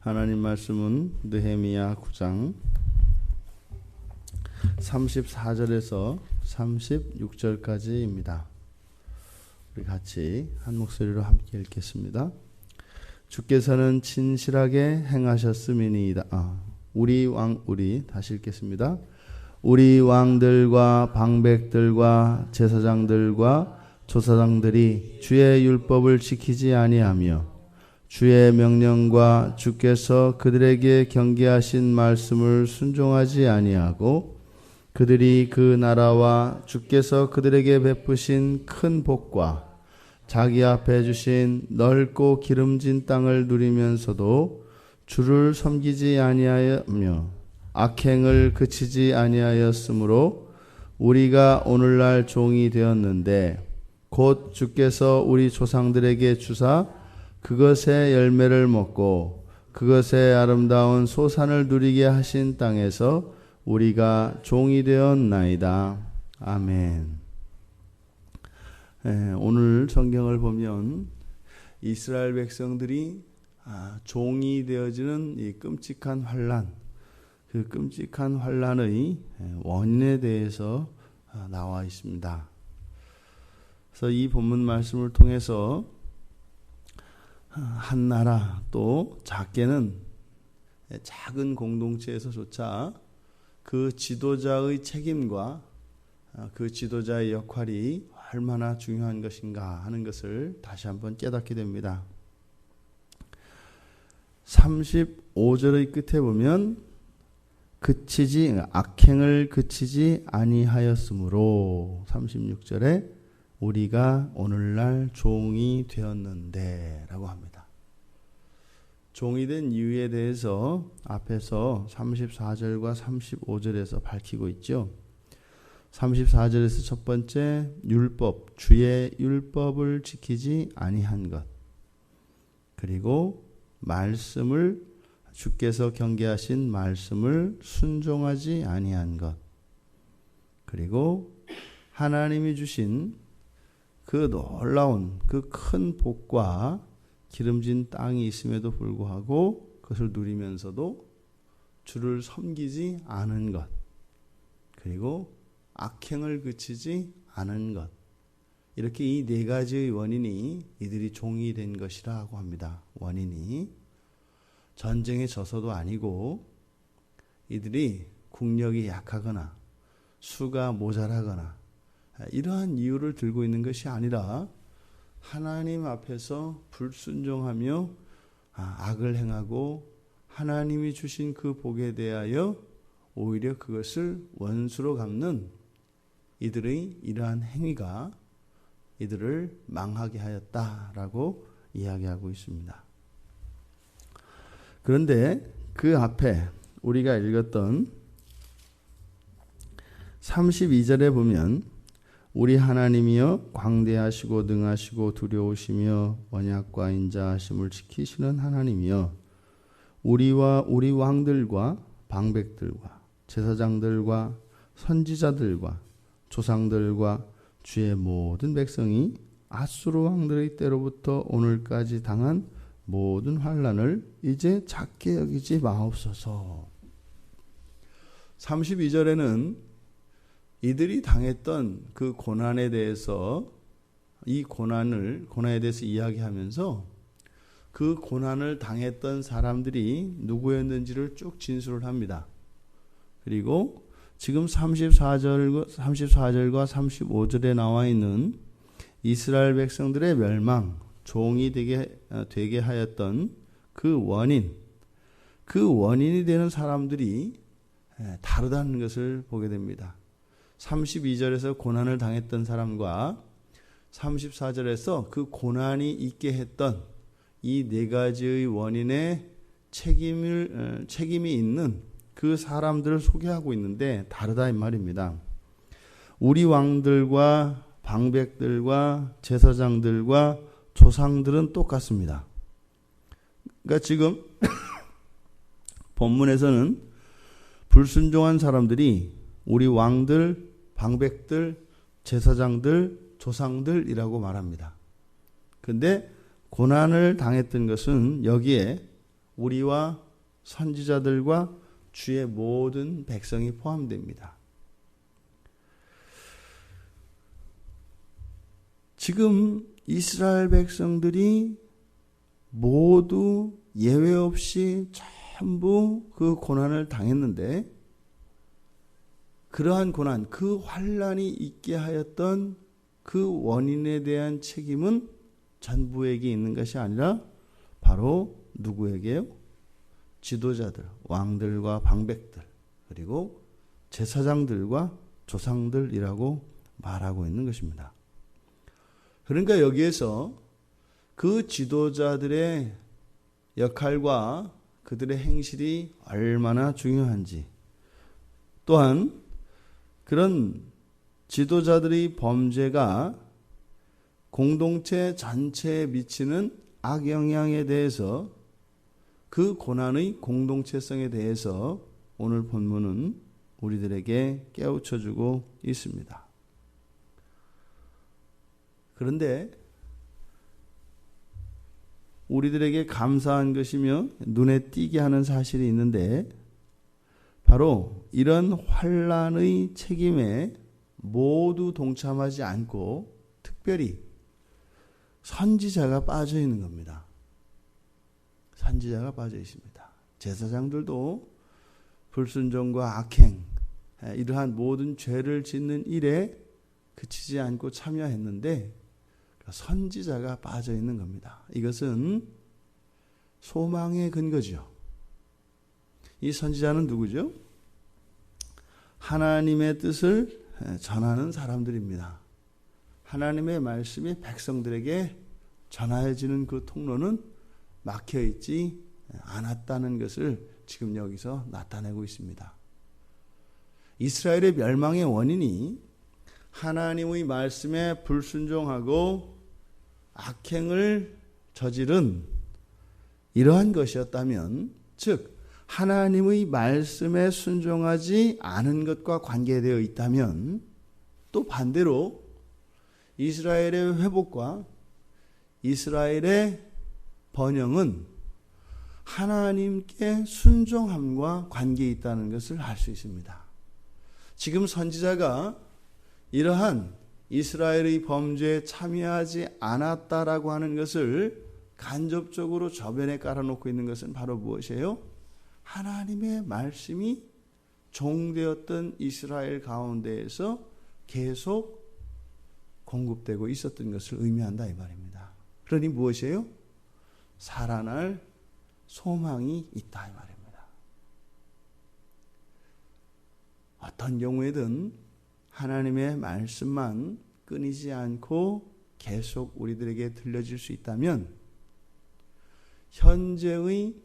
하나님 말씀은 느헤미야 9장 34절에서 36절까지입니다. 우리 같이 한 목소리로 함께 읽겠습니다. 주께서는 친실하게 행하셨음이니이다. 우리 다시 읽겠습니다. 우리 왕들과 방백들과 제사장들과 조사장들이 주의 율법을 지키지 아니하며 주의 명령과 주께서 그들에게 경계하신 말씀을 순종하지 아니하고 그들이 그 나라와 주께서 그들에게 베푸신 큰 복과 자기 앞에 주신 넓고 기름진 땅을 누리면서도 주를 섬기지 아니하며 악행을 그치지 아니하였으므로 우리가 오늘날 종이 되었는데 곧 주께서 우리 조상들에게 주사 그것의 열매를 먹고 그것의 아름다운 소산을 누리게 하신 땅에서 우리가 종이 되었나이다. 아멘. 오늘 성경을 보면 이스라엘 백성들이 종이 되어지는 이 끔찍한 환난, 그 끔찍한 환난의 원인에 대해서 나와 있습니다. 그래서 이 본문 말씀을 통해서 한 나라 또 작게는 작은 공동체에서조차 그 지도자의 책임과 그 지도자의 역할이 얼마나 중요한 것인가 하는 것을 다시 한번 깨닫게 됩니다. 35절의 끝에 보면 악행을 그치지 아니하였으므로 36절에 우리가 오늘날 종이 되었는데 라고 합니다. 종이 된 이유에 대해서 앞에서 34절과 35절에서 밝히고 있죠. 34절에서 첫 번째 율법, 주의 율법을 지키지 아니한 것, 그리고 말씀을 주께서 경계하신 말씀을 순종하지 아니한 것, 그리고 하나님이 주신 그 놀라운 그 큰 복과 기름진 땅이 있음에도 불구하고 그것을 누리면서도 주를 섬기지 않은 것, 그리고 악행을 그치지 않은 것, 이렇게 이 네 가지의 원인이 이들이 종이 된 것이라고 합니다. 원인이 전쟁에 져서도 아니고 이들이 국력이 약하거나 수가 모자라거나 이러한 이유를 들고 있는 것이 아니라 하나님 앞에서 불순종하며 악을 행하고 하나님이 주신 그 복에 대하여 오히려 그것을 원수로 갚는 이들의 이러한 행위가 이들을 망하게 하였다라고 이야기하고 있습니다. 그런데 그 앞에 우리가 읽었던 32절에 보면 우리 하나님이여 광대하시고 능하시고 두려우시며 언약과 인자하심을 지키시는 하나님이여 우리와 우리 왕들과 방백들과 제사장들과 선지자들과 조상들과 주의 모든 백성이 아수르 왕들의 때로부터 오늘까지 당한 모든 환난을 이제 작게 여기지 마옵소서. 32절에는 이들이 당했던 그 고난에 대해서 이 고난에 대해서 이야기하면서 그 고난을 당했던 사람들이 누구였는지를 쭉 진술을 합니다. 그리고 지금 34절과 35절에 나와 있는 이스라엘 백성들의 멸망, 종이 되게 하였던 그 원인이 되는 사람들이 다르다는 것을 보게 됩니다. 32절에서 고난을 당했던 사람과 34절에서 그 고난이 있게 했던 이 네 가지의 원인의 책임이 있는 그 사람들을 소개하고 있는데 다르다 이 말입니다. 우리 왕들과 방백들과 제사장들과 조상들은 똑같습니다. 그러니까 지금 본문에서는 불순종한 사람들이 우리 왕들, 방백들, 제사장들, 조상들이라고 말합니다. 그런데 고난을 당했던 것은 여기에 우리와 선지자들과 주의 모든 백성이 포함됩니다. 지금 이스라엘 백성들이 모두 예외 없이 전부 그 고난을 당했는데, 그러한 고난, 그 환난이 있게 하였던 그 원인에 대한 책임은 전부에게 있는 것이 아니라 바로 누구에게요? 지도자들, 왕들과 방백들, 그리고 제사장들과 조상들이라고 말하고 있는 것입니다. 그러니까 여기에서 그 지도자들의 역할과 그들의 행실이 얼마나 중요한지, 또한 그런 지도자들의 범죄가 공동체 전체에 미치는 악영향에 대해서, 그 고난의 공동체성에 대해서 오늘 본문은 우리들에게 깨우쳐주고 있습니다. 그런데 우리들에게 감사한 것이며 눈에 띄게 하는 사실이 있는데, 바로 이런 환난의 책임에 모두 동참하지 않고 특별히 선지자가 빠져 있는 겁니다. 선지자가 빠져 있습니다. 제사장들도 불순종과 악행, 이러한 모든 죄를 짓는 일에 그치지 않고 참여했는데 선지자가 빠져 있는 겁니다. 이것은 소망의 근거죠. 이 선지자는 누구죠? 하나님의 뜻을 전하는 사람들입니다. 하나님의 말씀이 백성들에게 전하여지는 그 통로는 막혀있지 않았다는 것을 지금 여기서 나타내고 있습니다. 이스라엘의 멸망의 원인이 하나님의 말씀에 불순종하고 악행을 저지른 이러한 것이었다면, 즉 하나님의 말씀에 순종하지 않은 것과 관계되어 있다면, 또 반대로 이스라엘의 회복과 이스라엘의 번영은 하나님께 순종함과 관계에 있다는 것을 알 수 있습니다. 지금 선지자가 이러한 이스라엘의 범죄에 참여하지 않았다라고 하는 것을 간접적으로 저변에 깔아놓고 있는 것은 바로 무엇이에요? 하나님의 말씀이 종되었던 이스라엘 가운데에서 계속 공급되고 있었던 것을 의미한다 이 말입니다. 그러니 무엇이에요? 살아날 소망이 있다 이 말입니다. 어떤 경우에든 하나님의 말씀만 끊이지 않고 계속 우리들에게 들려질 수 있다면, 현재의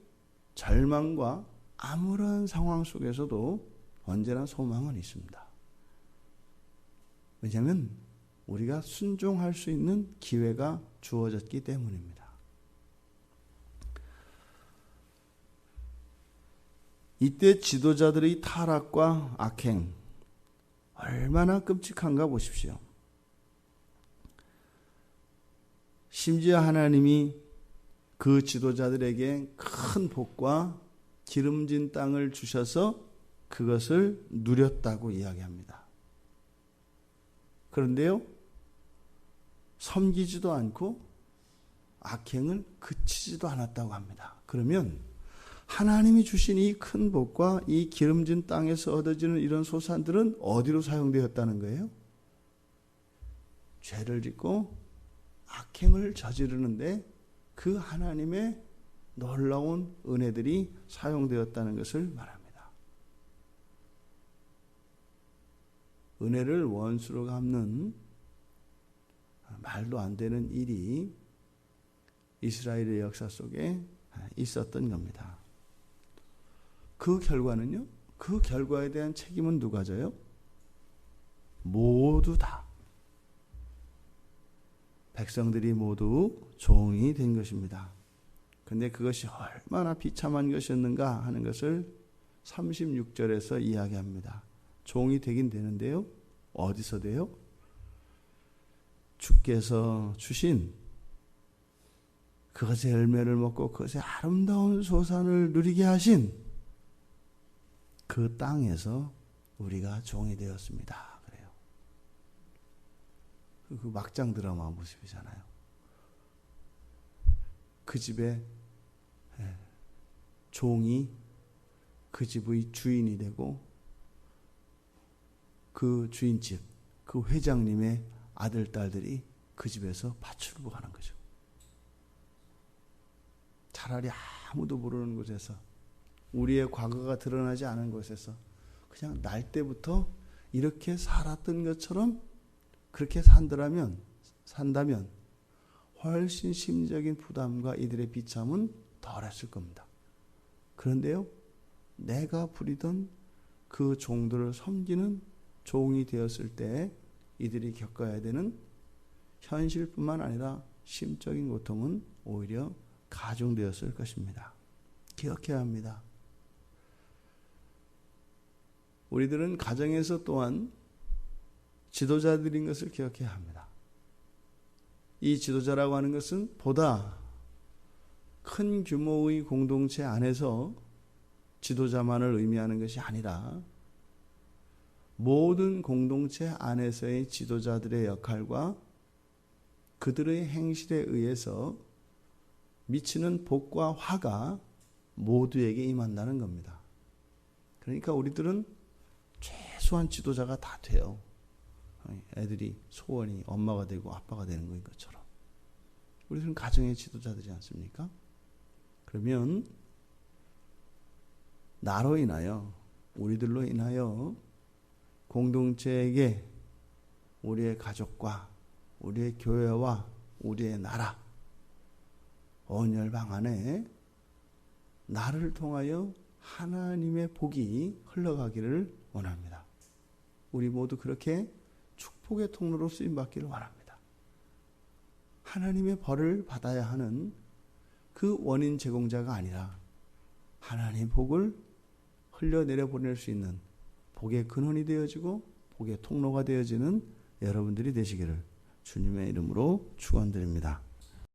절망과 아무런 상황 속에서도 언제나 소망은 있습니다. 왜냐하면 우리가 순종할 수 있는 기회가 주어졌기 때문입니다. 이때 지도자들의 타락과 악행 얼마나 끔찍한가 보십시오. 심지어 하나님이 그 지도자들에게 큰 복과 기름진 땅을 주셔서 그것을 누렸다고 이야기합니다. 그런데요, 섬기지도 않고 악행을 그치지도 않았다고 합니다. 그러면 하나님이 주신 이 큰 복과 이 기름진 땅에서 얻어지는 이런 소산들은 어디로 사용되었다는 거예요? 죄를 짓고 악행을 저지르는데 그 하나님의 놀라운 은혜들이 사용되었다는 것을 말합니다. 은혜를 원수로 갚는 말도 안 되는 일이 이스라엘의 역사 속에 있었던 겁니다. 그 결과는요? 그 결과에 대한 책임은 누가 져요? 모두 다 백성들이 모두 종이 된 것입니다. 근데 그것이 얼마나 비참한 것이었는가 하는 것을 36절에서 이야기합니다. 종이 되긴 되는데요. 어디서 돼요? 주께서 주신 그것의 열매를 먹고 그것의 아름다운 소산을 누리게 하신 그 땅에서 우리가 종이 되었습니다. 그래요. 그 막장 드라마 모습이잖아요. 그 집에 종이 그 집의 주인이 되고 그 주인집, 그 회장님의 아들, 딸들이 그 집에서 밭을 부가는 거죠. 차라리 아무도 모르는 곳에서, 우리의 과거가 드러나지 않은 곳에서 그냥 날 때부터 이렇게 살았던 것처럼 그렇게 산다면 훨씬 심적인 부담과 이들의 비참은 덜했을 겁니다. 그런데요, 내가 부리던 그 종들을 섬기는 종이 되었을 때 이들이 겪어야 되는 현실뿐만 아니라 심적인 고통은 오히려 가중되었을 것입니다. 기억해야 합니다. 우리들은 가정에서 또한 지도자들인 것을 기억해야 합니다. 이 지도자라고 하는 것은 보다 큰 규모의 공동체 안에서 지도자만을 의미하는 것이 아니라 모든 공동체 안에서의 지도자들의 역할과 그들의 행실에 의해서 미치는 복과 화가 모두에게 임한다는 겁니다. 그러니까 우리들은 최소한 지도자가 다 돼요. 애들이 소원이 엄마가 되고 아빠가 되는 것처럼. 우리들은 가정의 지도자들이지 않습니까? 그러면 나로 인하여, 우리들로 인하여 공동체에게 우리의 가족과 우리의 교회와 우리의 나라, 온 열방 안에 나를 통하여 하나님의 복이 흘러가기를 원합니다. 우리 모두 그렇게 축복의 통로로 쓰임받기를 원합니다. 하나님의 벌을 받아야 하는 그 원인 제공자가 아니라 하나님의 복을 흘려내려 보낼 수 있는 복의 근원이 되어지고 복의 통로가 되어지는 여러분들이 되시기를 주님의 이름으로 축원드립니다.